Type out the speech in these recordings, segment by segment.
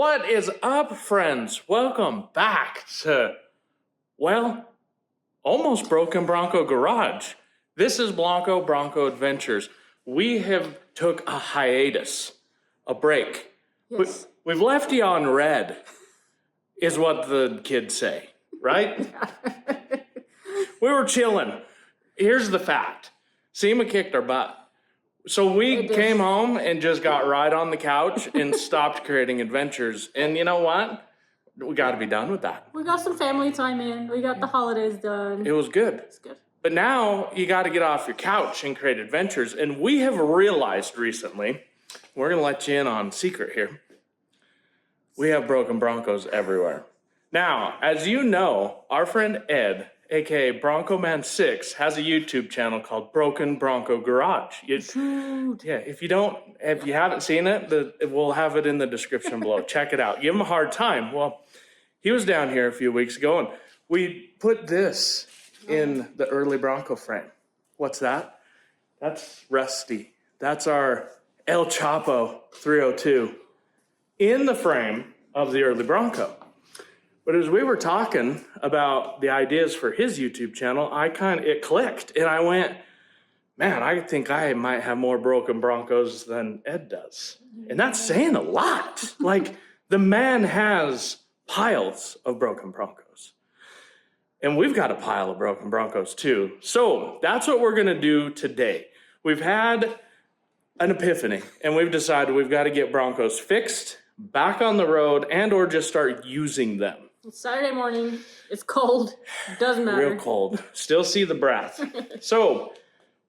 What is up, friends? Welcome back to, well, almost Broken Bronco Garage. This is Bronco Adventures. We have took a hiatus, a break. Yes. We've left you on red, is what the kids say, right? We were chilling. Here's the fact. SEMA kicked our butt. So we came home and just got right on the couch and stopped creating adventures. And you know what? We got to be done with that. We got some family time in. We got the holidays done. It was good. It's good. But now you got to get off your couch and create adventures. And we have realized recently, we're going to let you in on a secret here. We have broken Broncos everywhere. Now, as you know, our friend Ed, aka Bronco Man 6, has a YouTube channel called Broken Bronco Garage. If you haven't seen it, we'll have it in the description below. Check it out. Give him a hard time. Well, he was down here a few weeks ago, and we put this in the early Bronco frame. What's that? That's Rusty. That's our El Chapo 302 in the frame of the early Bronco. But as we were talking about the ideas for his YouTube channel, it clicked, and I went, man, I think I might have more broken Broncos than Ed does. And that's saying a lot. Like, the man has piles of broken Broncos. And we've got a pile of broken Broncos too. So that's what we're gonna do today. We've had an epiphany, and we've decided we've got to get Broncos fixed, back on the road, and or just start using them. It's Saturday morning. It's cold. It doesn't matter. Real cold. Still see the breath. So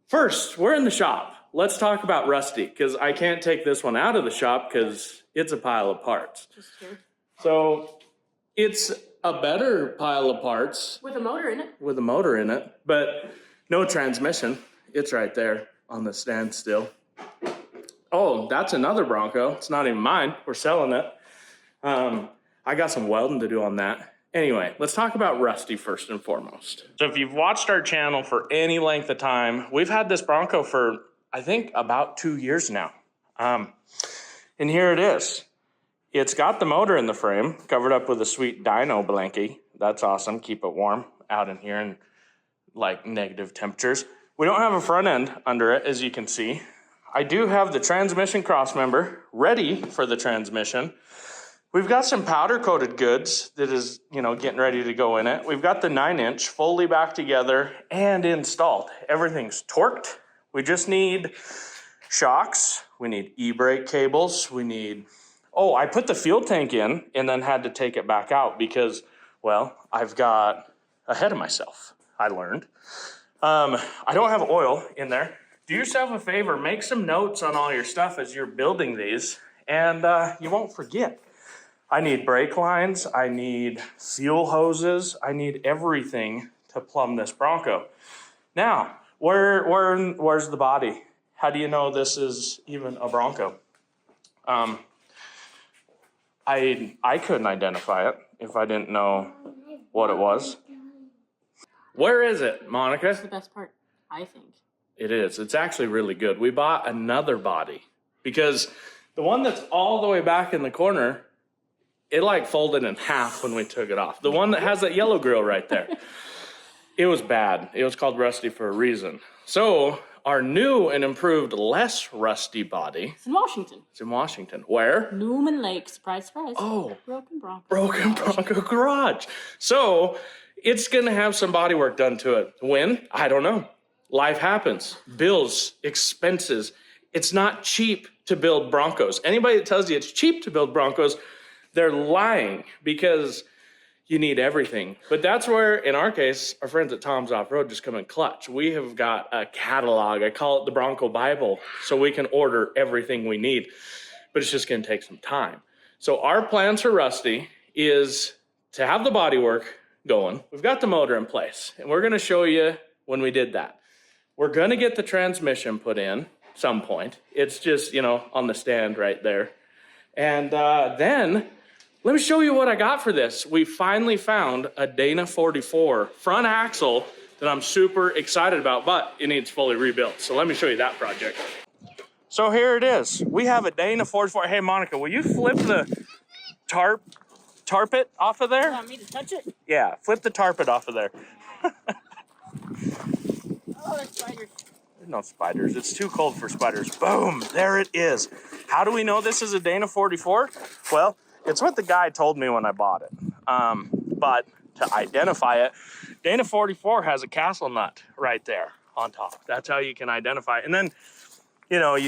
first, we're in the shop. Let's talk about Rusty, because I can't take this one out of the shop because it's a pile of parts. Just here. So it's a better pile of parts. With a motor in it. With a motor in it, but no transmission. It's right there on the stand still. Oh, that's another Bronco. It's not even mine. We're selling it. I got some welding to do on that. Anyway, let's talk about Rusty first and foremost. So if you've watched our channel for any length of time, we've had this Bronco for, I think, about 2 years now. And here it is. It's got the motor in the frame, covered up with a sweet dyno blankie. That's awesome. Keep it warm out in here in like negative temperatures. We don't have a front end under it, as you can see. I do have the transmission crossmember ready for the transmission. We've got some powder coated goods that is, getting ready to go in it. We've got the 9-inch fully back together and installed. Everything's torqued. We just need shocks. We need e-brake cables. We need, I put the fuel tank in and then had to take it back out because, well, I've got ahead of myself, I learned. I don't have oil in there. Do yourself a favor, make some notes on all your stuff as you're building these, and you won't forget. I need brake lines, I need fuel hoses, I need everything to plumb this Bronco. Now, where's the body? How do you know this is even a Bronco? I couldn't identify it if I didn't know what it was. Where is it, Monica? That's the best part, I think. It is. It's actually really good. We bought another body because the one that's all the way back in the corner, it like folded in half when we took it off. The one that has that yellow grill right there. It was bad. It was called Rusty for a reason. So our new and improved, less rusty body. It's in Washington. It's in Washington. Where? Newman Lake. Surprise, surprise. Oh. Broken Bronco. Broken Bronco Garage. So it's going to have some body work done to it. When? I don't know. Life happens. Bills, expenses. It's not cheap to build Broncos. Anybody that tells you it's cheap to build Broncos, they're lying because you need everything. But that's where, in our case, our friends at Tom's Off-Road just come in clutch. We have got a catalog. I call it the Bronco Bible, so we can order everything we need. But it's just going to take some time. So our plans for Rusty is to have the bodywork going. We've got the motor in place, and we're going to show you when we did that. We're going to get the transmission put in some point. It's just, on the stand right there. And then let me show you what I got for this. We finally found a Dana 44 front axle that I'm super excited about, but it needs fully rebuilt. So let me show you that project. So here it is. We have a Dana 44. Hey, Monica, will you flip the tarp it off of You there? want me to touch it? Yeah, flip the tarpet off of there. Oh, there's spiders. There's no spiders. It's too cold for spiders. Boom, there it is. How do we know this is a Dana 44? Well, it's what the guy told me when I bought it. But to identify it, Dana 44 has a castle nut right there on top. That's how you can identify it. And then, you know,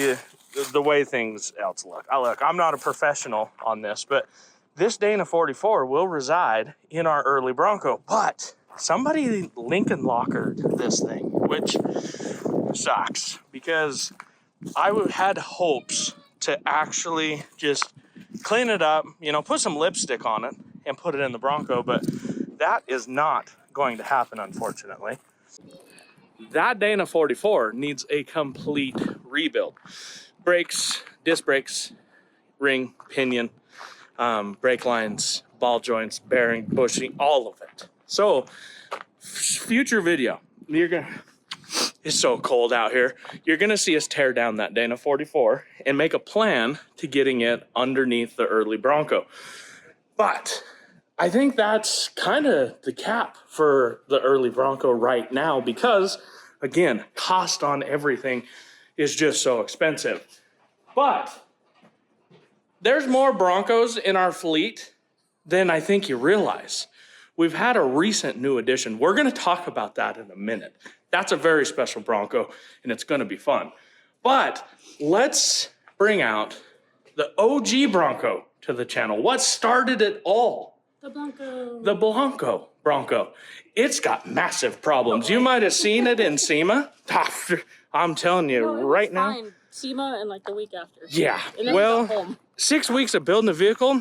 the way things else look. I'm not a professional on this, but this Dana 44 will reside in our early Bronco. But somebody Lincoln lockered this thing, which sucks because I had hopes to actually just clean it up, you know, put some lipstick on it and put it in the Bronco, but that is not going to happen, unfortunately. That Dana 44 needs a complete rebuild. Brakes, disc brakes, ring, pinion, brake lines, ball joints, bearing, bushing, all of it. So, future video, it's so cold out here. You're gonna see us tear down that Dana 44 and make a plan to getting it underneath the early Bronco. But I think that's kind of the cap for the early Bronco right now because, again, cost on everything is just so expensive. But there's more Broncos in our fleet than I think you realize. We've had a recent new addition. We're going to talk about that in a minute. That's a very special Bronco, and it's going to be fun. But let's bring out the OG Bronco to the channel. What started it all? The Blanco. The Blanco Bronco. It's got massive problems. You might have seen it in SEMA. I'm telling you right now. Fine. SEMA and like the week after. Yeah. And then Well, we got home. 6 weeks of building a vehicle,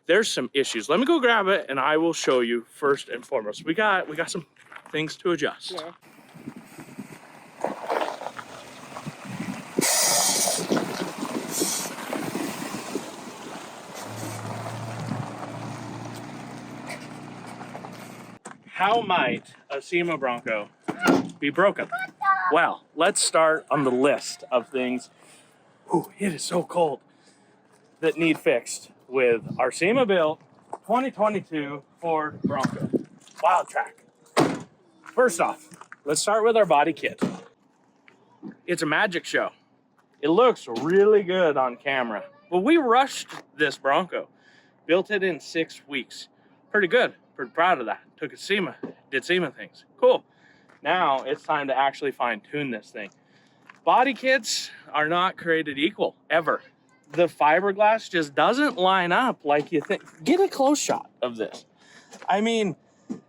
there's some issues. Let me go grab it and I will show you first and foremost. We got some things to adjust. Yeah. How might a SEMA Bronco be broken? Well, let's start on the list of things. Ooh, it is so cold. That need fixed with our SEMA built 2022 Ford Bronco Wild Track. First off, let's start with our body kit. It's a magic show. It looks really good on camera. Well, we rushed this Bronco, built it in 6 weeks. Pretty good, pretty proud of that. Took it to SEMA, did SEMA things. Cool. Now it's time to actually fine tune this thing. Body kits are not created equal, ever. The fiberglass just doesn't line up like you think. Get a close shot of this. I mean,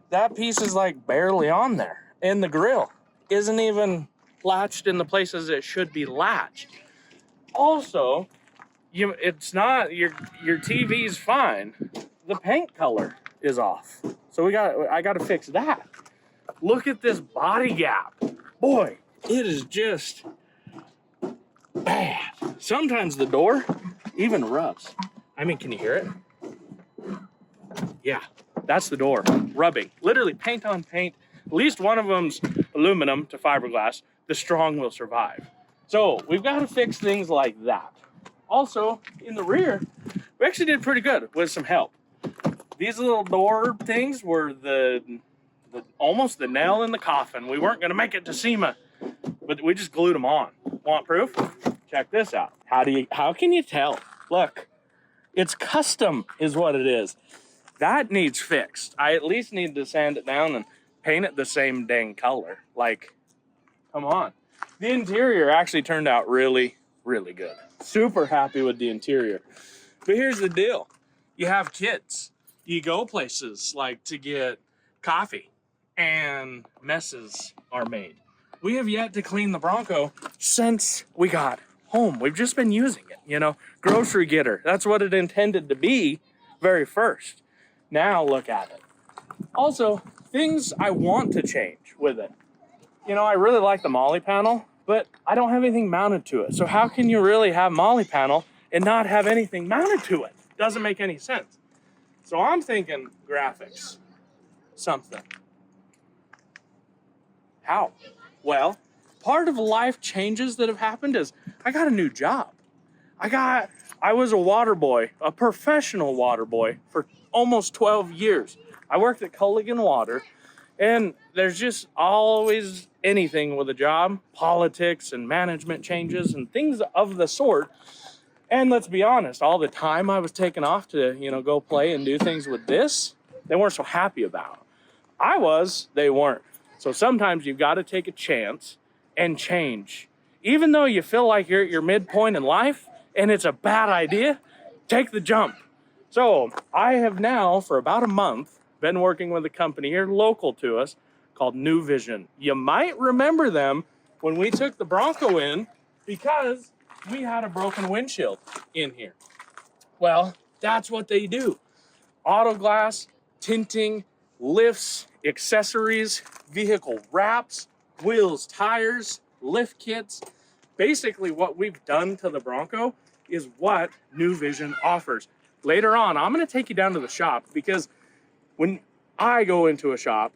that piece is like barely on there. And the grill isn't even latched in the places it should be latched. Also, it's not, your TV's fine. The paint color is off. So I gotta fix that. Look at this body gap. Boy, it is just bad. Sometimes the door even rubs. I mean, can you hear it? Yeah, that's the door rubbing. Literally paint on paint. At least one of them's aluminum to fiberglass. The strong will survive. So we've got to fix things like that. Also, in the rear, we actually did pretty good with some help. These little door things were almost the nail in the coffin. We weren't going to make it to SEMA, but we just glued them on. Want proof? Check this out. How can you tell? Look, it's custom is what it is. That needs fixed. I at least need to sand it down and paint it the same dang color. Like, come on. The interior actually turned out really, really good. Super happy with the interior. But here's the deal. You have kids. You go places like to get coffee and messes are made. We have yet to clean the Bronco since we got home. We've just been using it, you know, grocery getter. That's what it intended to be very first. Now look at it. Also, things I want to change with it. You know, I really like the Molly panel, but I don't have anything mounted to it. So how can you really have Molly panel and not have anything mounted to it? Doesn't make any sense. So I'm thinking graphics, something. How? Well, part of life changes that have happened is I got a new job. I got I was a water boy, a professional water boy for almost 12 years. I worked at Culligan Water, and there's just always anything with a job, politics and management changes and things of the sort. And let's be honest, all the time I was taking off to, go play and do things with this, they weren't so happy about. I was, they weren't. So sometimes you've got to take a chance and change. Even though you feel like you're at your midpoint in life and it's a bad idea, take the jump. So I have now, for about a month, been working with a company here local to us called New Vision. You might remember them when we took the Bronco in because we had a broken windshield in here. Well, that's what they do. Auto glass, tinting, lifts, accessories, vehicle wraps, wheels, tires, lift kits. Basically what we've done to the Bronco is what New Vision offers. Later on, I'm gonna take you down to the shop because when I go into a shop,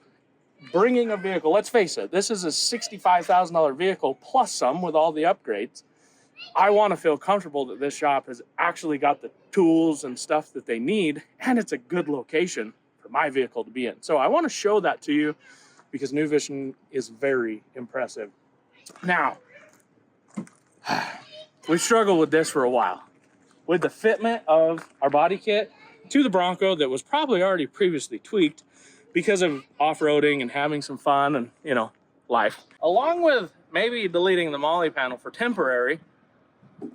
bringing a vehicle, let's face it, this is a $65,000 vehicle plus some with all the upgrades. I want to feel comfortable that this shop has actually got the tools and stuff that they need, and it's a good location for my vehicle to be in. So I want to show that to you because New Vision is very impressive. Now, we've struggled with this for a while. With the fitment of our body kit to the Bronco that was probably already previously tweaked because of off-roading and having some fun and, life. Along with maybe deleting the molly panel for temporary,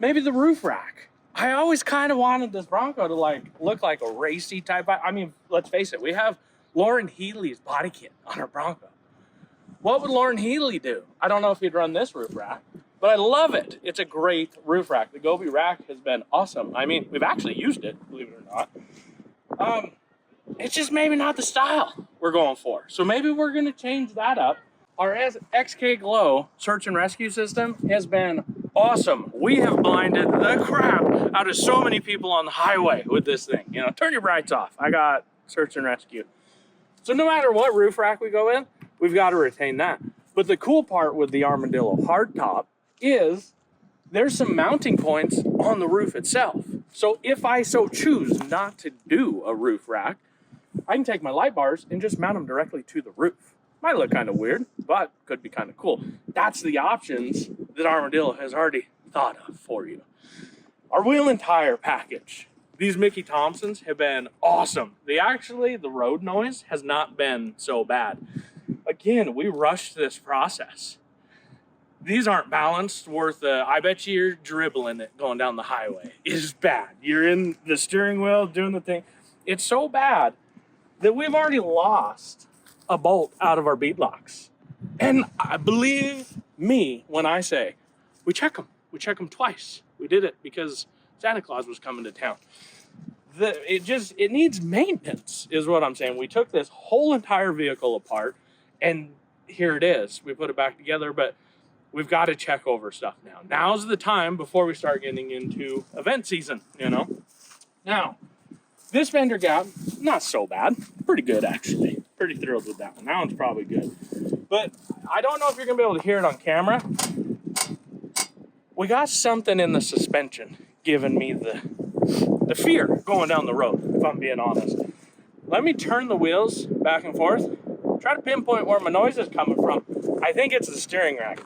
maybe the roof rack. I always kind of wanted this Bronco to look like a racy type. I mean, let's face it, we have Lauren Healy's body kit on our Bronco. What would Lauren Healy do? I don't know if he'd run this roof rack, but I love it. It's a great roof rack. The Gobi rack has been awesome. I mean, we've actually used it, believe it or not. It's just maybe not the style we're going for. So maybe we're gonna change that up. Our XK Glow search and rescue system has been awesome. We have blinded the crap out of so many people on the highway with this thing. Turn your brights off. I got search and rescue. So no matter what roof rack we go in, we've got to retain that. But the cool part with the Armadillo hardtop is there's some mounting points on the roof itself. So if I so choose not to do a roof rack, I can take my light bars and just mount them directly to the roof. Might look kind of weird, but could be kind of cool. That's the options that Armadillo has already thought of for you. Our wheel and tire package. These Mickey Thompsons have been awesome. The road noise has not been so bad. Again, we rushed this process. These aren't balanced worth, I bet you're dribbling it going down the highway. It's bad. You're in the steering wheel doing the thing. It's so bad that we've already lost a bolt out of our bead locks. And I believe me when I say, we check them. We check them twice. We did it because Santa Claus was coming to town. It needs maintenance is what I'm saying. We took this whole entire vehicle apart and here it is. We put it back together, but we've got to check over stuff now. Now's the time before we start getting into event season, Now, this fender gap, not so bad. Pretty good, actually. Pretty thrilled with that one. That one's probably good. But I don't know if you're going to be able to hear it on camera. We got something in the suspension giving me the fear going down the road, if I'm being honest. Let me turn the wheels back and forth. Try to pinpoint where my noise is coming from. I think it's the steering rack.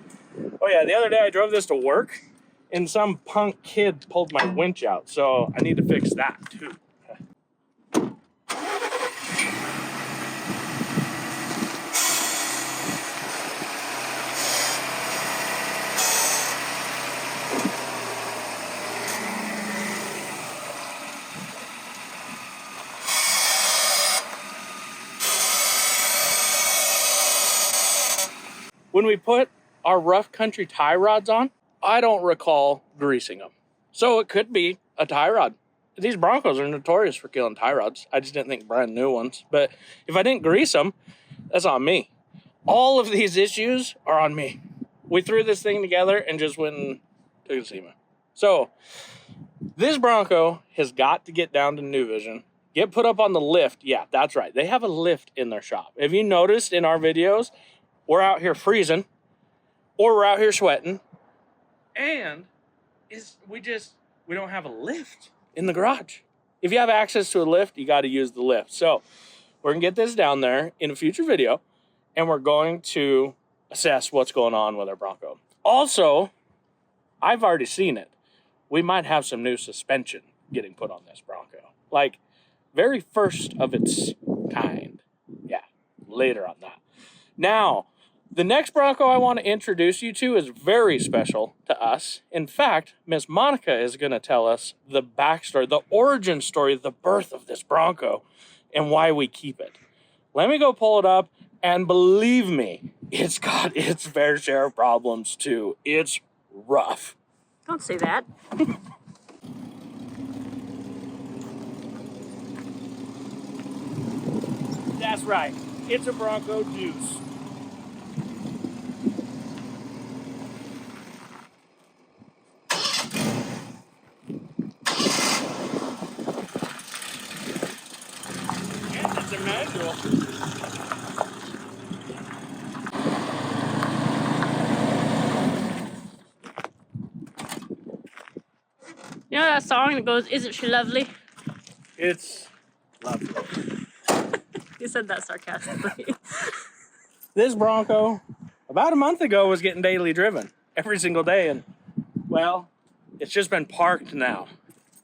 Oh yeah, the other day I drove this to work and some punk kid pulled my winch out. So I need to fix that too. When we put our rough country tie rods on, I don't recall greasing them. So it could be a tie rod. These Broncos are notorious for killing tie rods. I just didn't think brand new ones. But if I didn't grease them, that's on me. All of these issues are on me. We threw this thing together and just went and took it to SEMA. So this Bronco has got to get down to New Vision, get put up on the lift. Yeah, that's right. They have a lift in their shop. If you noticed in our videos, we're out here freezing or we're out here sweating and we we don't have a lift in the garage. If you have access to a lift, you got to use the lift. So we're going to get this down there in a future video, and we're going to assess what's going on with our Bronco. Also, I've already seen it. We might have some new suspension getting put on this Bronco. Like, very first of its kind. Yeah, later on that. Now, the next Bronco I want to introduce you to is very special to us. In fact, Miss Monica is going to tell us the backstory, the origin story, the birth of this Bronco, and why we keep it. Let me go pull it up, and believe me, it's got its fair share of problems too. It's rough. Don't say that. That's right. It's a Bronco juice. And it's a manual. You know that song that goes, "Isn't she lovely?" It's lovely. You said that sarcastically. This Bronco, about a month ago, was getting daily driven every single day, and well, it's just been parked now.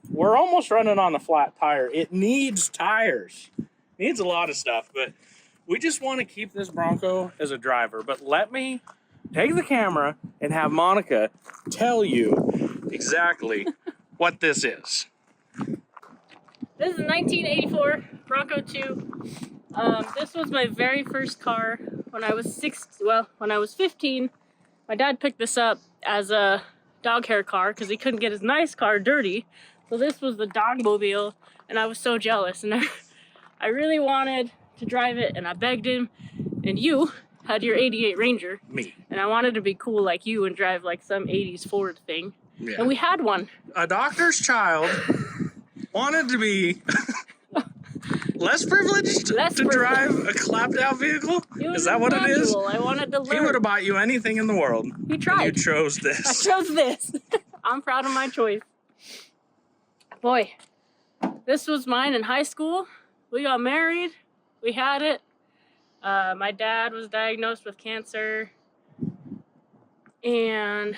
We're almost running on a flat tire. It needs tires. Needs a lot of stuff, but we just want to keep this Bronco as a driver. But let me take the camera and have Monica tell you exactly what this is. This is a 1984 Bronco II. This was my very first car when I was 15. My dad picked this up as a dog hair car because he couldn't get his nice car dirty. So this was the dogmobile, and I was so jealous. And I really wanted to drive it, and I begged him. And you had your 88 Ranger. Me. And I wanted to be cool like you and drive like some 80s Ford thing. Yeah. And we had one. A doctor's child wanted to be less privileged to drive a clapped out vehicle? Is that what it is? I wanted to learn. He would have bought you anything in the world. He tried. You chose this. I chose this. I'm proud of my choice. Boy, this was mine in high school. We got married. We had it. My dad was diagnosed with cancer. And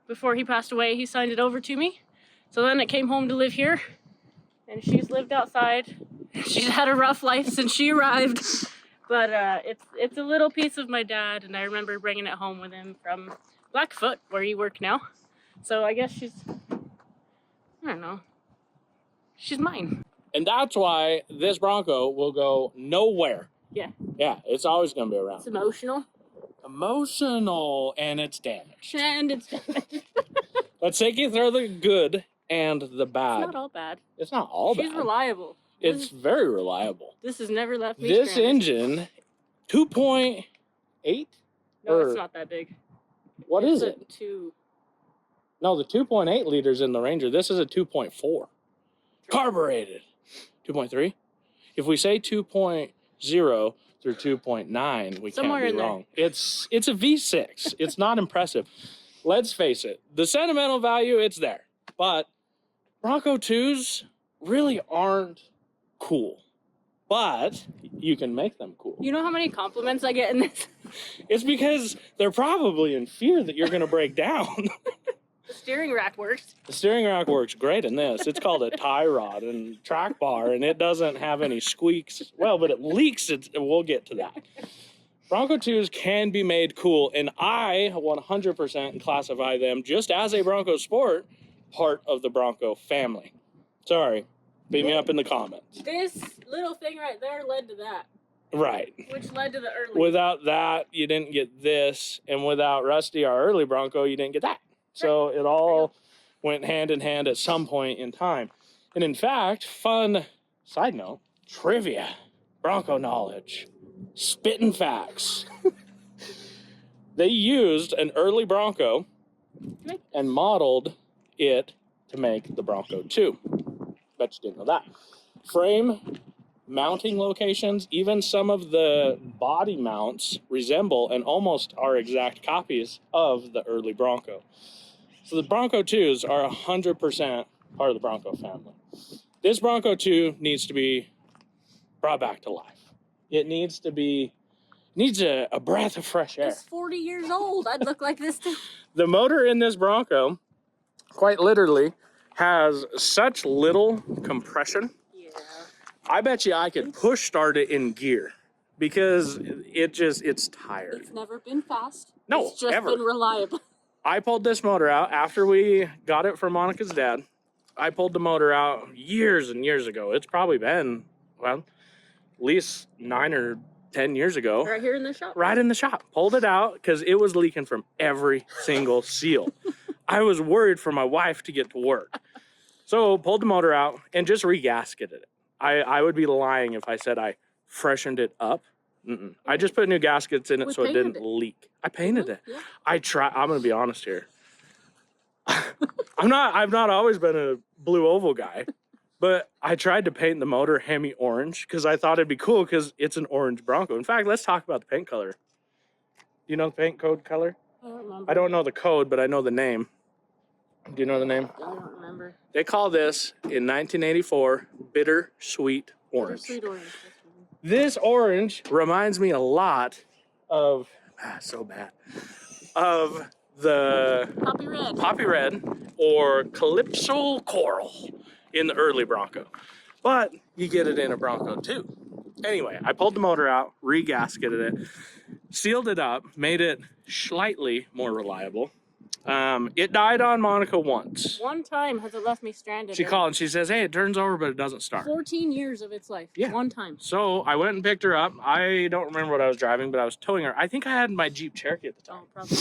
before he passed away, he signed it over to me. So then it came home to live here. And she's lived outside. She's had a rough life since she arrived. But it's a little piece of my dad. And I remember bringing it home with him from Blackfoot, where you work now. So I guess she's, I don't know. She's mine. And that's why this Bronco will go nowhere. Yeah. Yeah, it's always going to be around. It's emotional. Emotional, and it's damaged. And it's damaged. Let's take you through the good and the bad. It's not all bad. It's not all bad. She's reliable. It's very reliable. This has never left me This stranded. engine, 2.8? No, it's not that big. What is it? Two. No, the 2.8 liters in the Ranger. This is a 2.4. Carbureted. 2.3? If we say 2.0 through 2.9, we Somewhere can't in be there. wrong. It's a V6. It's not impressive. Let's face it. The sentimental value, it's there. But Bronco 2s really aren't cool. But you can make them cool. You know how many compliments I get in this? It's because they're probably in fear that you're going to break down. The steering rack works. The steering rack works great in this. It's called a tie rod and track bar, and it doesn't have any squeaks. Well, but it leaks. We'll get to that. Bronco 2s can be made cool, and I 100% classify them just as a Bronco Sport, part of the Bronco family. Sorry, beat me up in the comments. This little thing right there led to that. Right. Which led to the early. Without that, you didn't get this, and without Rusty, our early Bronco, you didn't get that. So it all went hand in hand at some point in time. And in fact, fun side note, trivia, Bronco knowledge, spitting facts. They used an early Bronco and modeled it to make the Bronco II. Bet you didn't know that. Frame, mounting locations, even some of the body mounts resemble and almost are exact copies of the early Bronco. So the Bronco 2s are 100% part of the Bronco family. This Bronco 2 needs to be brought back to life. It needs a breath of fresh air. It's 40 years old. I'd look like this too. The motor in this Bronco, quite literally, has such little compression. Yeah. I bet you I could push start it in gear because it's tired. It's never been fast. No, it's just ever. been reliable. I pulled this motor out after we got it from Monica's dad. I pulled the motor out years and years ago. It's probably been, well, at least 9 or 10 years ago. Right here in the shop. Right in the shop. Pulled it out because it was leaking from every single seal. I was worried for my wife to get to work. So pulled the motor out and just regasketed it. I would be lying if I said I freshened it up. I just put new gaskets in it so it didn't leak. I painted it. Yeah. I'm going to be honest here. I've not always been a blue oval guy, but I tried to paint the motor Hemi orange because I thought it'd be cool because it's an orange Bronco. In fact, let's talk about the paint color. Do you know the paint code color? I don't remember. I don't know the code, but I know the name. Do you know the name? I don't remember. They call this, in 1984, Bittersweet Orange. Bittersweet orange. This orange reminds me a lot of, of the Poppy Red or Calypso Coral in the early Bronco. But you get it in a Bronco too. Anyway, I pulled the motor out, regasketed it, sealed it up, made it slightly more reliable. It died on Monica once. One time has it left me stranded. She called and she says, hey, it turns over, but it doesn't start. 14 years of its life. Yeah. One time. So I went and picked her up. I don't remember what I was driving, but I was towing her. I think I had my Jeep Cherokee at the time. Oh, probably.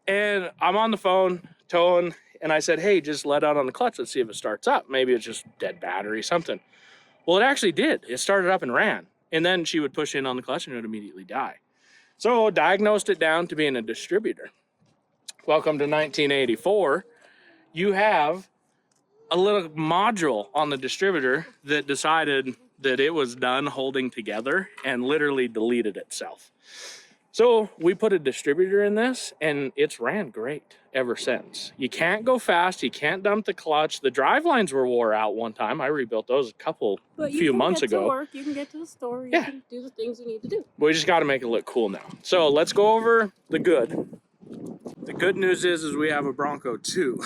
And I'm on the phone towing, and I said, hey, just let out on the clutch. Let's see if it starts up. Maybe it's just dead battery, something. Well, it actually did. It started up and ran. And then she would push in on the clutch and it would immediately die. So diagnosed it down to being a distributor. Welcome to 1984. You have a little module on the distributor that decided that it was done holding together and literally deleted itself. So we put a distributor in this and it's ran great ever since. You can't go fast. You can't dump the clutch. The drive lines were wore out one time. I rebuilt those a few months ago. Work. You can get to the store. You can do the things you need to do. We just got to make it look cool now. So let's go over the good. The good news is we have a Bronco 2.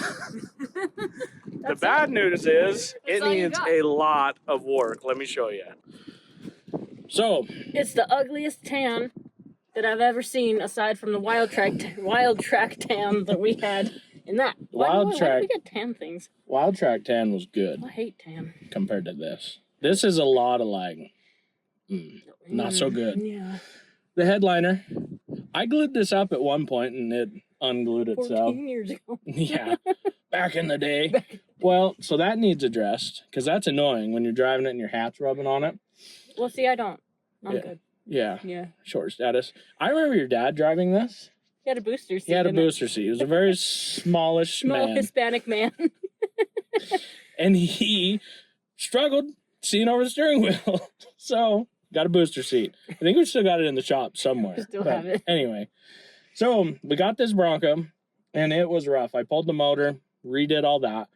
The bad news is it needs a lot of work. Let me show you. So it's the ugliest tan that I've ever seen, aside from the wild track tan that we had in that. Why do we get tan things? Wild track tan was good. I hate tan compared to this. This is a lot of like not so good. Yeah. The headliner. I glued this up at one point and it unglued itself. 14 years ago. Yeah, back in the day. Well, so that needs addressed because that's annoying when you're driving it and your hat's rubbing on it. Well, see, I don't. I'm good. Yeah. Yeah. Short status. I remember your dad driving this. He had a booster seat. He had a booster seat. He was a very smallish Small Hispanic man. And he struggled seeing over the steering wheel. So got a booster seat. I think we still got it in the shop somewhere. Still have it. Anyway, so we got this Bronco, and it was rough. I pulled the motor, redid all that.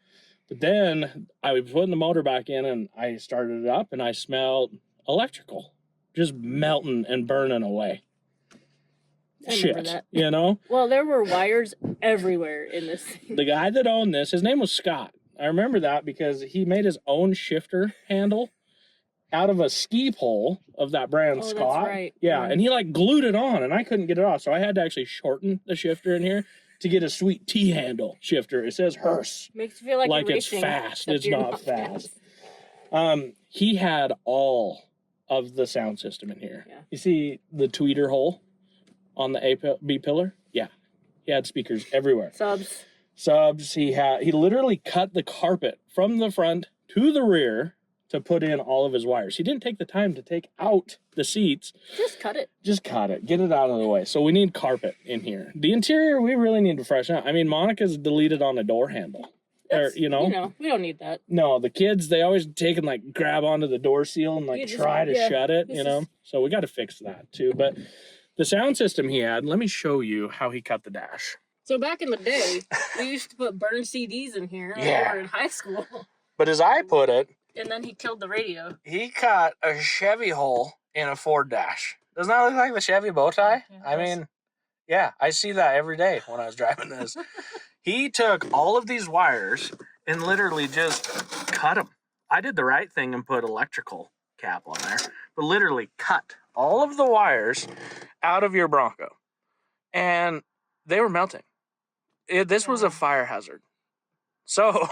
But then I was putting the motor back in, and I started it up, and I smelled electrical. Just melting and burning away. I remember that. You know? Well, there were wires everywhere in this thing. The guy that owned this, his name was Scott. I remember that because he made his own shifter handle out of a ski pole of that brand, Scott. That's right. Yeah, and he like glued it on, and I couldn't get it off, so I had to actually shorten the shifter in here to get a sweet T-handle shifter. It says Hearse. Makes you feel like it's fast. It's not fast. He had all of the sound system in here. Yeah. You see the tweeter hole on the B pillar? Yeah. He had speakers everywhere. Subs. He literally cut the carpet from the front to the rear to put in all of his wires. He didn't take the time to take out the seats. Just cut it. Get it out of the way. So we need carpet in here. The interior, we really need to freshen up. I mean, Monica's deleted on a door handle. We don't need that. No, the kids, they always take and like grab onto the door seal and try to shut it, So we got to fix that too. But the sound system he had, let me show you how he cut the dash. So back in the day, we used to put burned CDs in here when we Yeah. were in high school. But as I put it, And then he killed the radio. he cut a Chevy hole in a Ford dash. Doesn't that look like the Chevy bow tie? Yeah, I mean, yeah, I see that every day when I was driving this. He took all of these wires and literally just cut them. I did the right thing and put electrical cap on there, but literally cut all of the wires out of your Bronco. And they were melting. This was a fire hazard. So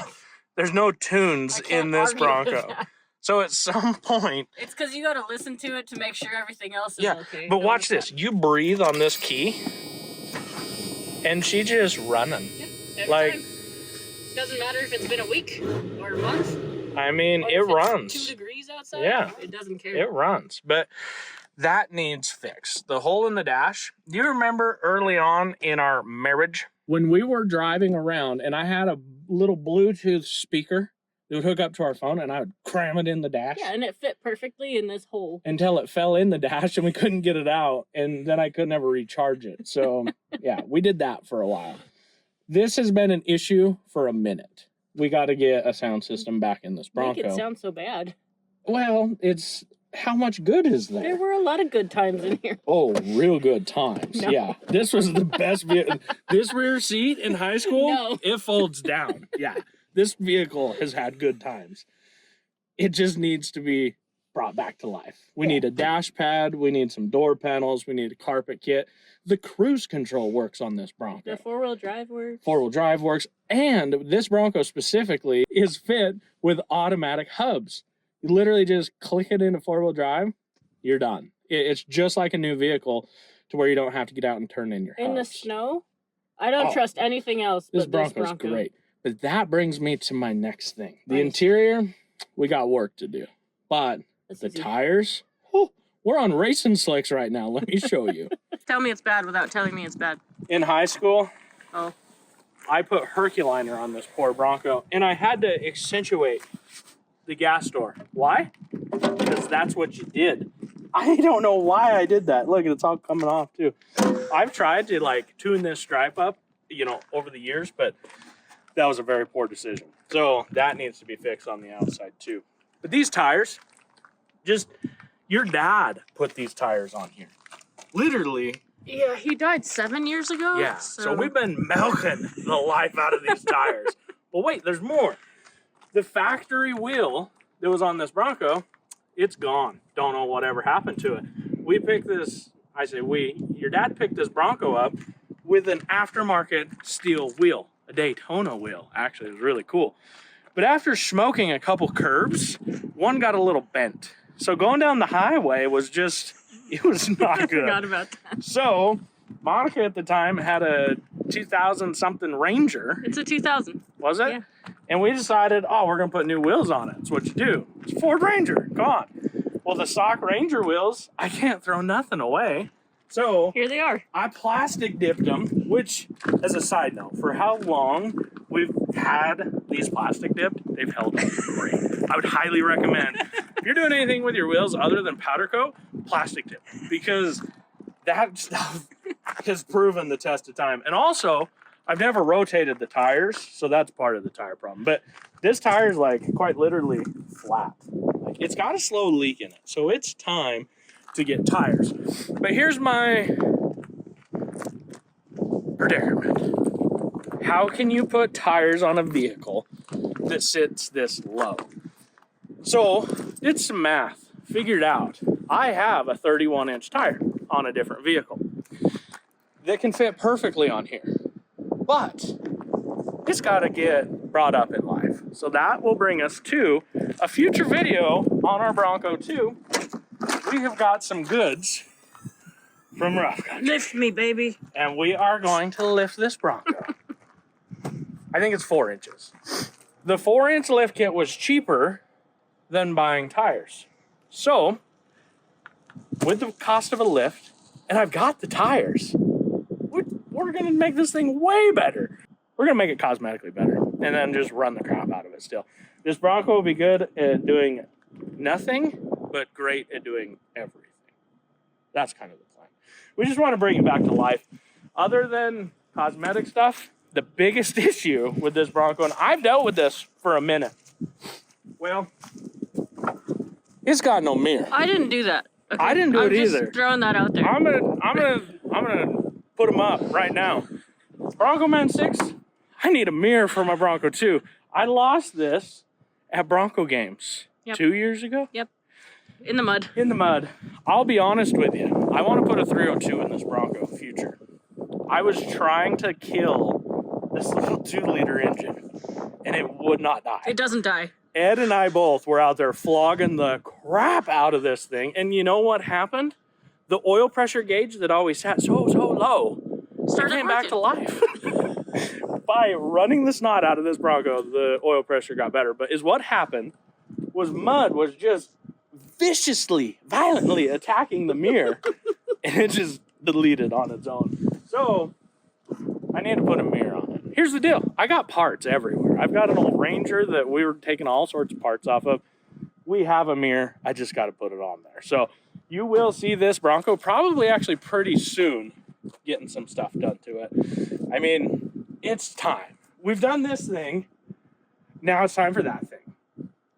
there's no tunes in this Bronco. So at some point... It's because you got to listen to it to make sure everything else is okay. But watch this. You breathe on this key, and she just running. Every like, time. Doesn't matter if it's been a week or a month. I mean, or it runs. 2 degrees outside. Yeah. It doesn't care. It runs. But that needs fixed. The hole in the dash. Do you remember early on in our marriage when we were driving around and I had a little Bluetooth speaker that would hook up to our phone and I would cram it in the dash? Yeah, and it fit perfectly in this hole. Until it fell in the dash and we couldn't get it out, and then I could never recharge it. So, yeah, we did that for a while. This has been an issue for a minute. We got to get a sound system back in this Bronco. Make it sound so bad. Well, it's... How much good is there? There were a lot of good times in here. Oh, real good times. No. Yeah. This was the best vehicle. This rear seat in high school, No. it folds down. Yeah. This vehicle has had good times. It just needs to be brought back to life. We need a dash pad. We need some door panels. We need a carpet kit. The cruise control works on this Bronco. The four-wheel drive works. Four-wheel drive works. And this Bronco specifically is fit with automatic hubs. You literally just click it into four-wheel drive, you're done. It's just like a new vehicle to where you don't have to get out and turn in your hubs. In the snow, I don't trust anything else This but Bronco's this Bronco. great. But that brings me to my next thing. The Right. interior, we got work to do. But This the is easy. tires, we're on racing slicks right now. Let me show you. Tell me it's bad without telling me it's bad. In high school, Oh. I put Herculiner on this poor Bronco, and I had to accentuate the gas door. Why? Because that's what you did. I don't know why I did that. Look, it's all coming off too. I've tried to like tune this stripe up, over the years, but that was a very poor decision. So that needs to be fixed on the outside too. But these tires, your dad put these tires on here. Literally. Yeah, he died 7 years ago. Yeah. So we've been milking the life out of these tires. But wait, there's more. The factory wheel that was on this Bronco, it's gone. Don't know whatever happened to it. We picked this, I say we, your dad picked this Bronco up with an aftermarket steel wheel, a Daytona wheel. Actually, it was really cool. But after smoking a couple curbs, one got a little bent. So going down the highway was it was not I good. forgot about that. So Monica at the time had a 2000 something Ranger. It's a 2000. Was it? Yeah. And we decided, we're going to put new wheels on it. That's what you do. It's a Ford Ranger. Come on. Well, the stock Ranger wheels, I can't throw nothing away. So Here they are. I plastic dipped them, which, as a side note, for how long we've had these plastic dipped, they've held up great. I would highly recommend, if you're doing anything with your wheels other than powder coat, plastic dip. Because that stuff has proven the test of time. And also, I've never rotated the tires, so that's part of the tire problem. But this tire is like quite literally flat. Like it's got a slow leak in it, so it's time to get tires. But here's my predicament. How can you put tires on a vehicle that sits this low? So, did some math, figured out I have a 31-inch tire on a different vehicle that can fit perfectly on here. But it's got to get brought up in life. So that will bring us to a future video on our Bronco II. We have got some goods from Rough Country. Lift me, baby. And we are going to lift this Bronco. I think it's 4 inches. The 4-inch lift kit was cheaper than buying tires. So, with the cost of a lift, and I've got the tires, we're going to make this thing way better. We're going to make it cosmetically better and then just run the crap out of it still. This Bronco will be good at doing nothing, but great at doing everything. That's kind of the plan. We just want to bring it back to life. Other than cosmetic stuff, the biggest issue with this Bronco, and I've dealt with this for a minute. Well, it's got no mirror. I didn't do that. Okay? I didn't do it either. I'm just throwing that out there. I'm gonna put them up right now. Bronco Man 6, I need a mirror for my Bronco 2. I lost this at Bronco games 2 years ago. Yep. In the mud. In the mud. I'll be honest with you. I want to put a 302 in this Bronco future. I was trying to kill this little 2-liter engine, and it would not die. It doesn't die. Ed and I both were out there flogging the crap out of this thing, and you know what happened? The oil pressure gauge that always sat so low came back to life. By running the snot out of this Bronco, the oil pressure got better. But what happened was mud was just viciously, violently attacking the mirror, and it just deleted on its own. So I need to put a mirror on it. Here's the deal. I got parts everywhere. I've got an old Ranger that we were taking all sorts of parts off of. We have a mirror. I just got to put it on there. So you will see this Bronco probably actually pretty soon getting some stuff done to it. I mean, it's time. We've done this thing. Now it's time for that thing.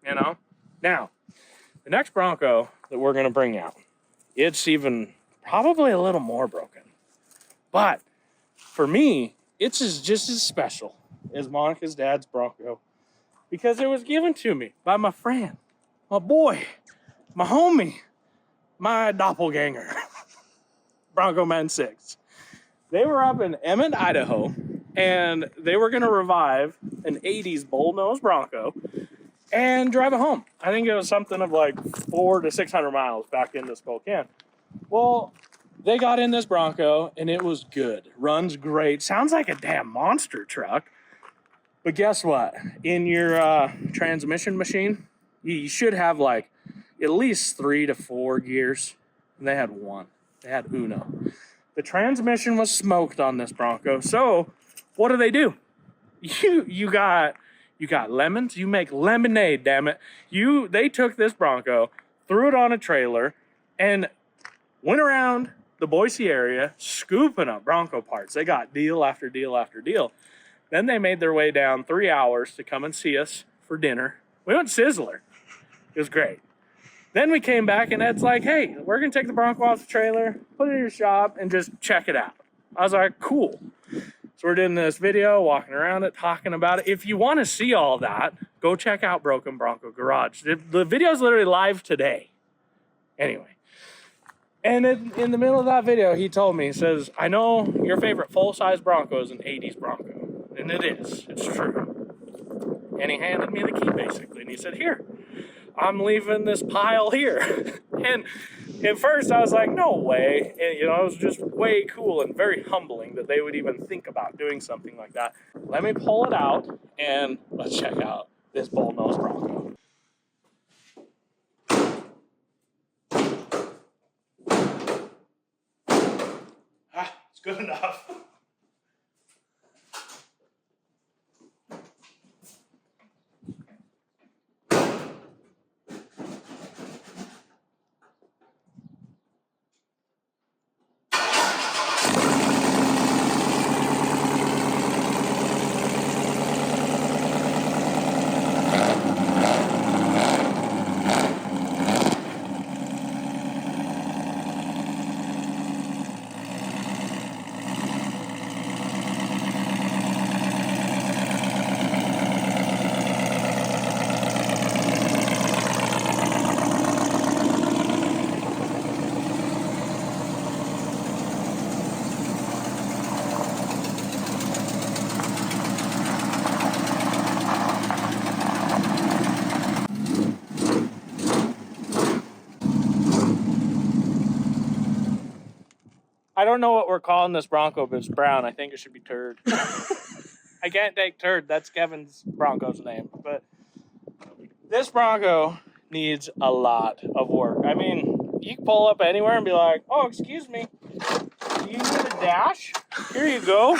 You know? Now, the next Bronco that we're going to bring out, it's even probably a little more broken. But for me, it's just as special as Monica's dad's Bronco because it was given to me by my friend, my boy, my homie, my doppelganger, Bronco Man 6. They were up in Emmett, Idaho, and they were going to revive an 80s bull-nosed Bronco and drive it home. I think it was something of like 400 to 600 miles back into Spokane. Well, they got in this Bronco, and it was good. Runs great. Sounds like a damn monster truck. But guess what? In your transmission machine, you should have like at least 3 to 4 gears. And they had 1. They had Uno. The transmission was smoked on this Bronco. So what do? You got lemons. You make lemonade, damn it. They took this Bronco, threw it on a trailer, and went around the Boise area scooping up Bronco parts. They got deal after deal after deal. Then they made their way down 3 hours to come and see us for dinner. We went Sizzler. It was great. Then we came back and Ed's like, hey, we're going to take the Bronco off the trailer, put it in your shop, and just check it out. I was like, cool. So we're doing this video, walking around it, talking about it. If you want to see all that, go check out Broken Bronco Garage. The video's literally live today. Anyway. And in the middle of that video, he told me, he says, I know your favorite full-size Bronco is an 80s Bronco. And it is. It's true. And he handed me the key, basically. And he said, here. I'm leaving this pile here. And at first I was like, no way. And, you know, it was just way cool and very humbling that they would even think about doing something like that. Let me pull it out and let's check out this bull-nosed Bronco. It's good enough. I don't know what we're calling this Bronco, but it's brown. I think it should be Turd. I can't take Turd. That's Kevin's Bronco's name. But this Bronco needs a lot of work. I mean, you can pull up anywhere and be like, oh, excuse me. Do you need a dash? Here you go.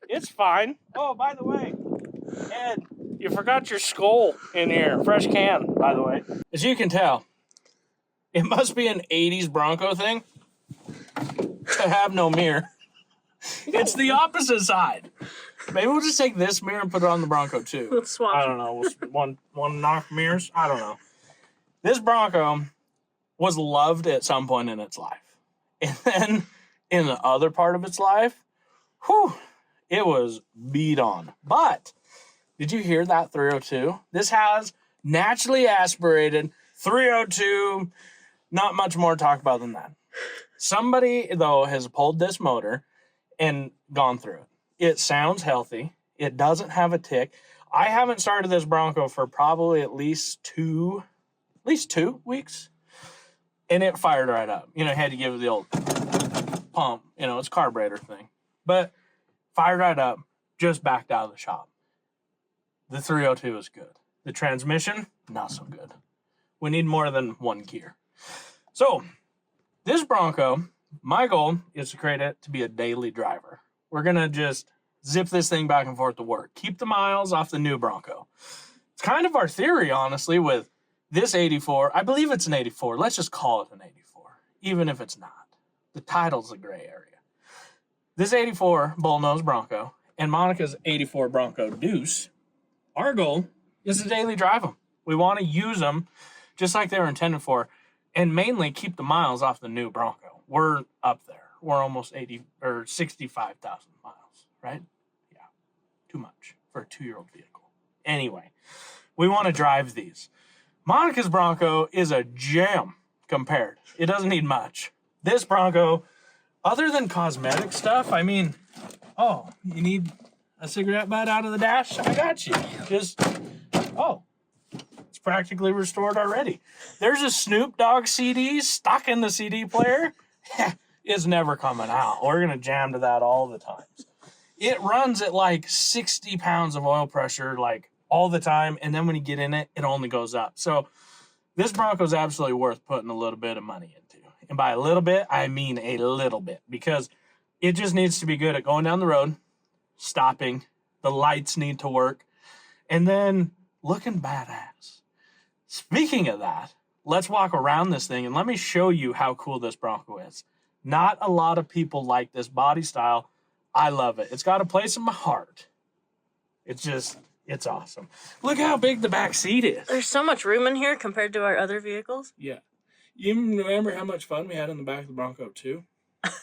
It's fine. Oh, by the way, Ed, you forgot your skull in here. Fresh can, by the way. As you can tell, it must be an 80s Bronco thing, to have no mirror. It's the opposite side. Maybe we'll just take this mirror and put it on the Bronco II. Let's swap. I don't know. One knock mirrors. I don't know. This Bronco was loved at some point in its life, and then in the other part of its life, it was beat on. But did you hear that 302? This has naturally aspirated 302. Not much more to talk about than that. Somebody, though, has pulled this motor and gone through it. It sounds healthy. It doesn't have a tick. I haven't started this Bronco for probably at least two weeks. And it fired right up. You know, had to give it the old pump. You know, it's a carburetor thing. But fired right up, just backed out of the shop. The 302 is good. The transmission, not so good. We need more than one gear. So, this Bronco, my goal is to create it to be a daily driver. We're going to just zip this thing back and forth to work. Keep the miles off the new Bronco. It's kind of our theory, honestly, with this 84. I believe it's an 84. Let's just call it an 84, even if it's not. The title's a gray area. This 84 bullnose Bronco and Monica's 84 Bronco Deuce, our goal is to daily drive them. We want to use them just like they were intended for, and mainly keep the miles off the new Bronco. We're up there. We're almost 80 or 65,000 miles, right? Yeah, too much for a 2-year-old vehicle. Anyway, we want to drive these. Monica's Bronco is a gem compared. It doesn't need much. This Bronco, other than cosmetic stuff, I mean, oh, you need a cigarette butt out of the dash? I got you. Just, oh, it's practically restored already. There's a Snoop Dogg CD stuck in the CD player. It's never coming out. We're going to jam to that all the time. It runs at like 60 pounds of oil pressure, like all the time. And then when you get in it, it only goes up. So this Bronco is absolutely worth putting a little bit of money into. And by a little bit, I mean a little bit, because it just needs to be good at going down the road, stopping, the lights need to work, and then looking badass. Speaking of that, let's walk around this thing and let me show you how cool this Bronco is. Not a lot of people like this body style. I love it. It's got a place in my heart. It's awesome. Look how big the back seat is. There's so much room in here compared to our other vehicles. Yeah. You remember how much fun we had in the back of the Bronco II?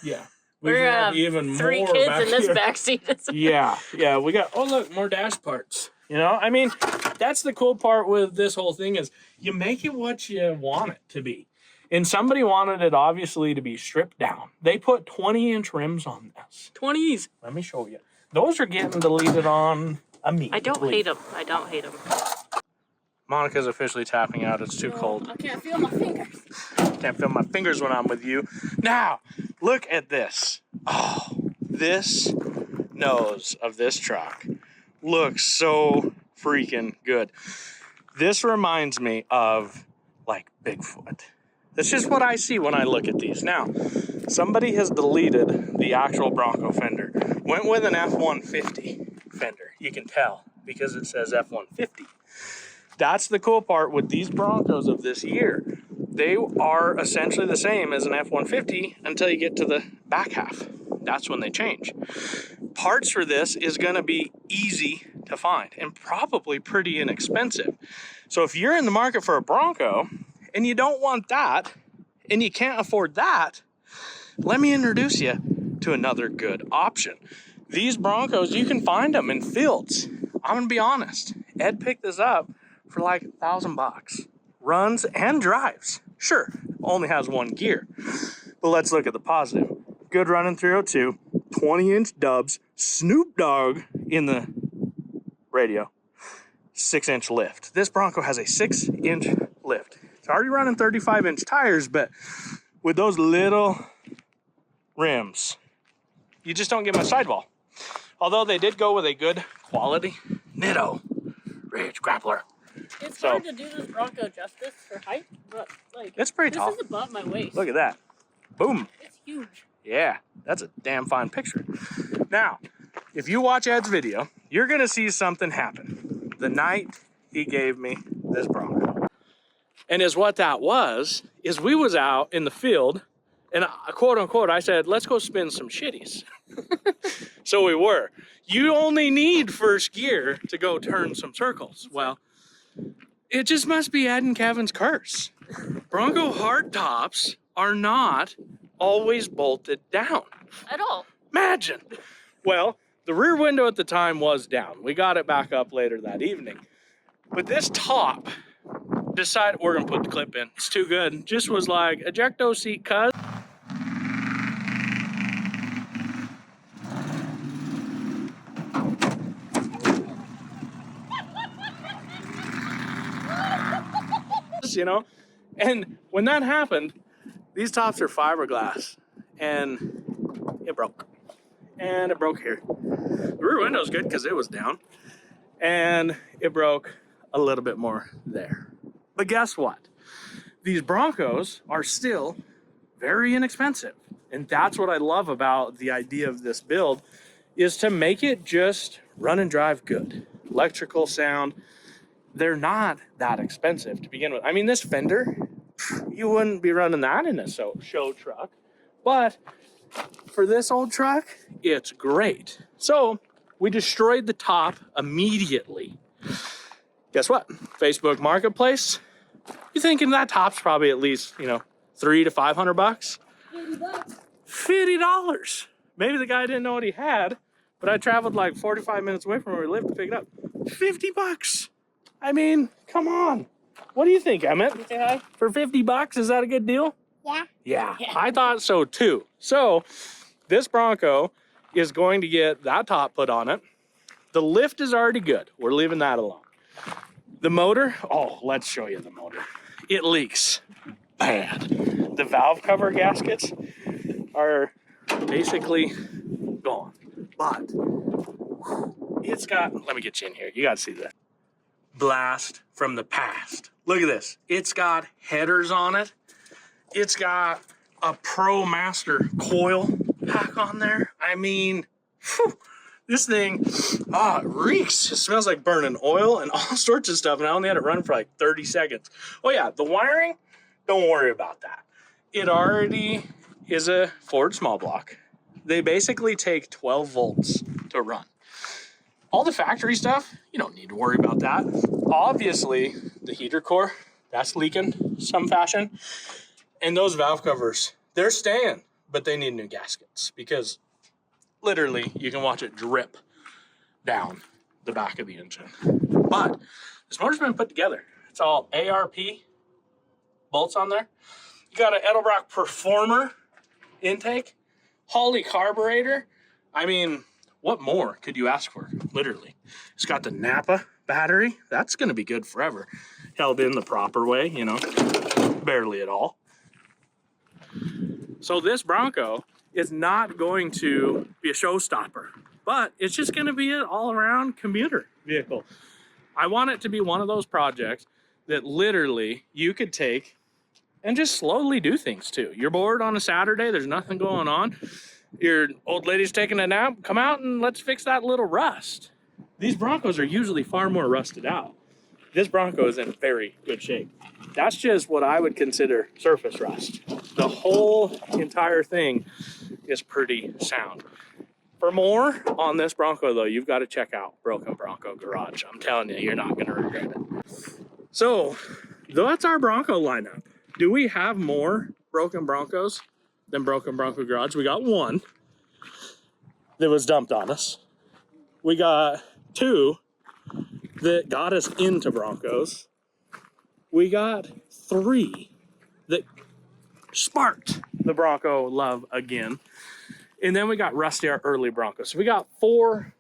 Yeah. We're have even 3 more kids in this back seat. Yeah. We got, oh look, more dash parts. You know, I mean, that's the cool part with this whole thing is you make it what you want it to be. And somebody wanted it obviously to be stripped down. They put 20-inch rims on this. 20s. Let me show you. Those are getting deleted on immediately. I don't hate them. I don't hate them. Monica's officially tapping out. It's too cold. I can't feel my fingers. Can't feel my fingers when I'm with you. Now, look at this. Oh, this nose of this truck looks so freaking good. This reminds me of like Bigfoot. That's just what I see when I look at these. Now, somebody has deleted the actual Bronco fender. Went with an F-150 fender. You can tell because it says F-150. That's the cool part with these Broncos of this year. They are essentially the same as an F-150 until you get to the back half. That's when they change. Parts for this is going to be easy to find and probably pretty inexpensive. So if you're in the market for a Bronco and you don't want that and you can't afford that, let me introduce you to another good option. These Broncos, you can find them in fields. I'm going to be honest. Ed picked this up for like $1,000. Runs and drives. Sure, only has one gear. But let's look at the positive. Good running 302, 20-inch dubs, Snoop Dogg in the radio, 6-inch lift. This Bronco has a 6-inch lift. It's already running 35-inch tires, but with those little rims, you just don't get much sidewall. Although they did go with a good quality Nitto Ridge Grappler. It's hard to do this Bronco justice for height, but like it's pretty tall. This is above my waist. Look at that. Boom. It's huge. Yeah, that's a damn fine picture. Now, if you watch Ed's video, you're going to see something happen the night he gave me this Bronco. And what that was, is we was out in the field And quote unquote, I said, let's go spin some shitties. So we were. You only need first gear to go turn some circles. Well, it just must be Ed and Kevin's curse. Bronco hard tops are not always bolted down. At all. Imagine. Well, the rear window at the time was down. We got it back up later that evening. But this top decided, we're gonna put the clip in. It's too good. Just was like, ejecto seat cuz. You know, and when that happened, these tops are fiberglass, and it broke. And it broke here. The rear window's good because it was down, and it broke a little bit more there. But guess what? These Broncos are still very inexpensive, and that's what I love about the idea of this build, is to make it just run and drive good. Electrical, sound, they're not that expensive to begin with. I mean, this fender, you wouldn't be running that in a show truck, but for this old truck, it's great. So we destroyed the top immediately. Guess what? Facebook Marketplace, you thinking that top's probably at least, you know, $300 to $500? $50. $50. Maybe the guy didn't know what he had, but I traveled like 45 minutes away from where we lived to pick it up. $50. I mean, come on. What do you think, Emmett? You say hi? For $50, is that a good deal? Yeah. Yeah, I thought so too. So this Bronco is going to get that top put on it. The lift is already good. We're leaving that alone. The motor, oh, let's show you the motor. It leaks bad. The valve cover gaskets are basically gone. But it's got, let me get you in here. You got to see that. Blast from the past. Look at this. It's got headers on it. It's got a Pro Master coil pack on there. I mean, whew, this thing, it reeks. It smells like burning oil and all sorts of stuff. And I only had it run for like 30 seconds. Oh yeah, the wiring, don't worry about that. It already is a Ford small block. They basically take 12 volts to run. All the factory stuff, you don't need to worry about that. Obviously, the heater core, that's leaking some fashion. And those valve covers, they're staying, but they need new gaskets because literally you can watch it drip down the back of the engine. But this motor's been put together. It's all ARP bolts on there. You got an Edelbrock Performer intake, Holley carburetor. I mean, what more could you ask for? Literally. It's got the Napa battery. That's going to be good forever. Held in the proper way, you know, barely at all. So this Bronco is not going to be a showstopper, but it's just going to be an all-around commuter vehicle. I want it to be one of those projects that literally you could take and just slowly do things to. You're bored on a Saturday, there's nothing going on. Your old lady's taking a nap, come out and let's fix that little rust. These Broncos are usually far more rusted out. This Bronco is in very good shape. That's just what I would consider surface rust. The whole entire thing is pretty sound. For more on this Bronco though, you've got to check out Broken Bronco Garage. I'm telling you, you're not gonna regret it. So that's our Bronco lineup. Do we have more broken Broncos than Broken Bronco Garage? We got one that was dumped on us. We got two that got us into Broncos. We got three that sparked the Bronco love again. And then we got rusty, our early Broncos. So we got 4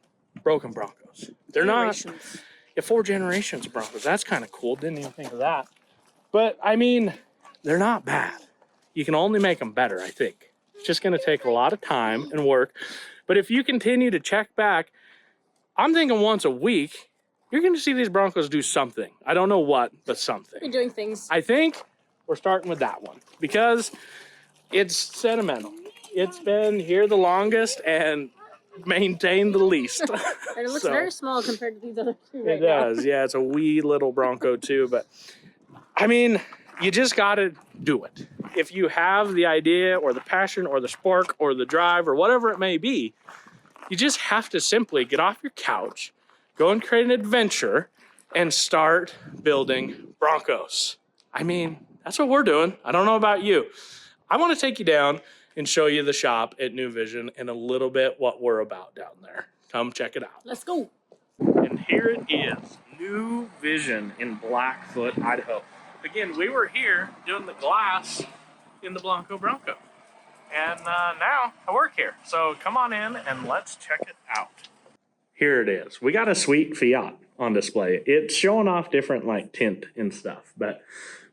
broken Broncos. They're not, 4 generations of Broncos. That's kind of cool. Didn't even think of that. But I mean, they're not bad. You can only make them better, I think. It's just going to take a lot of time and work. But if you continue to check back, I'm thinking once a week, you're going to see these Broncos do something. I don't know what, but something. You're doing things. I think we're starting with that one because it's sentimental. It's been here the longest and maintained the least. And it looks very small compared to these other two right It does, yeah. It's a wee little Bronco too, but I mean, you just got to do it. if you have the idea or the passion or the spark or the drive or whatever it may be, you just have to simply get off your couch, go and create an adventure, and start building Broncos. I mean, that's what we're doing. I don't know about you. I want to take you down and show you the shop at New Vision and a little bit what we're about down there. Come check it out. Let's go. And here it is, New Vision in Blackfoot, Idaho. Again, we were here doing the glass in the Blanco Bronco. And now I work here. So come on in and let's check it out. Here it is. We got a sweet Fiat on display. It's showing off different like tint and stuff, but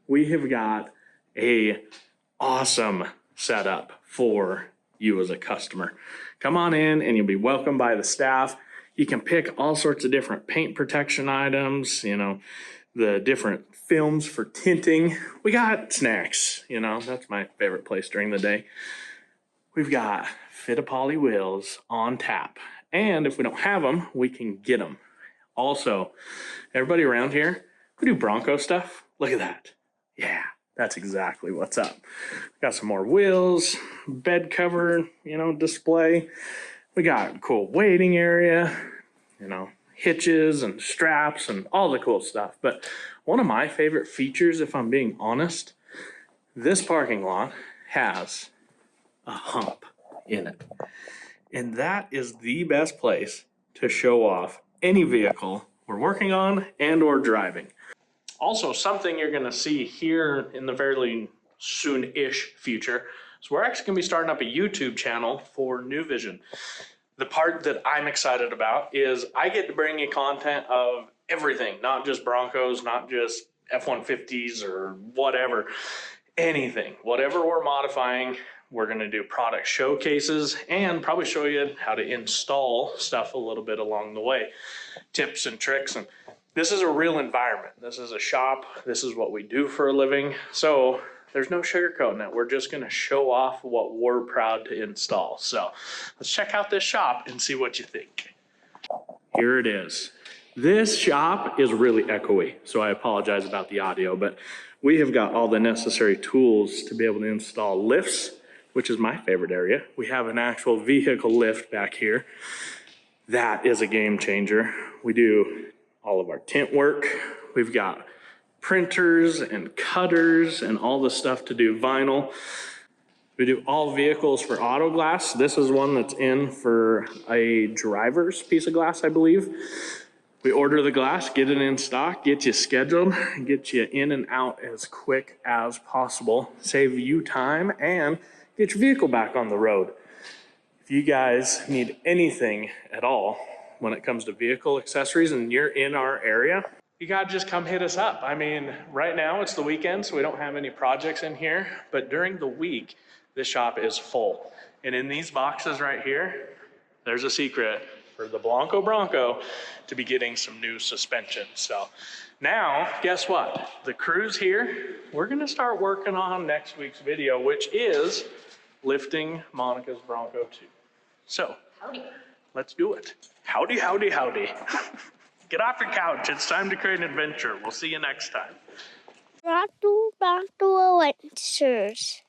we have got a awesome setup for you as a customer. Come on in and you'll be welcomed by the staff. You can pick all sorts of different paint protection items, you know, the different films for tinting. We got snacks, you know, that's my favorite place during the day. We've got Fittipaldi wheels on tap. And if we don't have them, we can get them. Also, everybody around here, we do Bronco stuff. Look at that. Yeah, that's exactly what's up. Got some more wheels, bed cover, you know, display. We got a cool waiting area, you know, hitches and straps and all the cool stuff. But one of my favorite features, if I'm being honest, this parking lot has a hump in it. And that is the best place to show off any vehicle we're working on and or driving. Also, something you're gonna see here in the fairly soon-ish future is we're actually gonna be starting up a YouTube channel for New Vision. The part that I'm excited about is I get to bring you content of everything, not just Broncos, not just F-150s or whatever, anything, whatever we're modifying. We're going to do product showcases and probably show you how to install stuff a little bit along the way, tips and tricks. And this is a real environment. This is a shop. This is what we do for a living. So there's no sugarcoating it. We're just going to show off what we're proud to install. So let's check out this shop and see what you think. Here it is. This shop is really echoey, so I apologize about the audio, but we have got all the necessary tools to be able to install lifts, which is my favorite area. We have an actual vehicle lift back here. That is a game changer. We do all of our tint work. We've got printers and cutters and all the stuff to do vinyl. We do all vehicles for auto glass. This is one that's in for a driver's piece of glass, I believe. We order the glass, get it in stock, get you scheduled, get you in and out as quick as possible, save you time, and get your vehicle back on the road. If you guys need anything at all when it comes to vehicle accessories and you're in our area, you gotta just come hit us up. I mean, right now it's the weekend, so we don't have any projects in here, but during the week, this shop is full. And in these boxes right here, there's a secret for the Blanco Bronco to be getting some new suspension. So now, guess what? The crew's here. We're gonna start working on next week's video, which is lifting Monica's Bronco II. So, howdy. Let's do it. Howdy, howdy, howdy. Get off your couch. It's time to create an adventure. We'll see you next time. Bronco Adventures.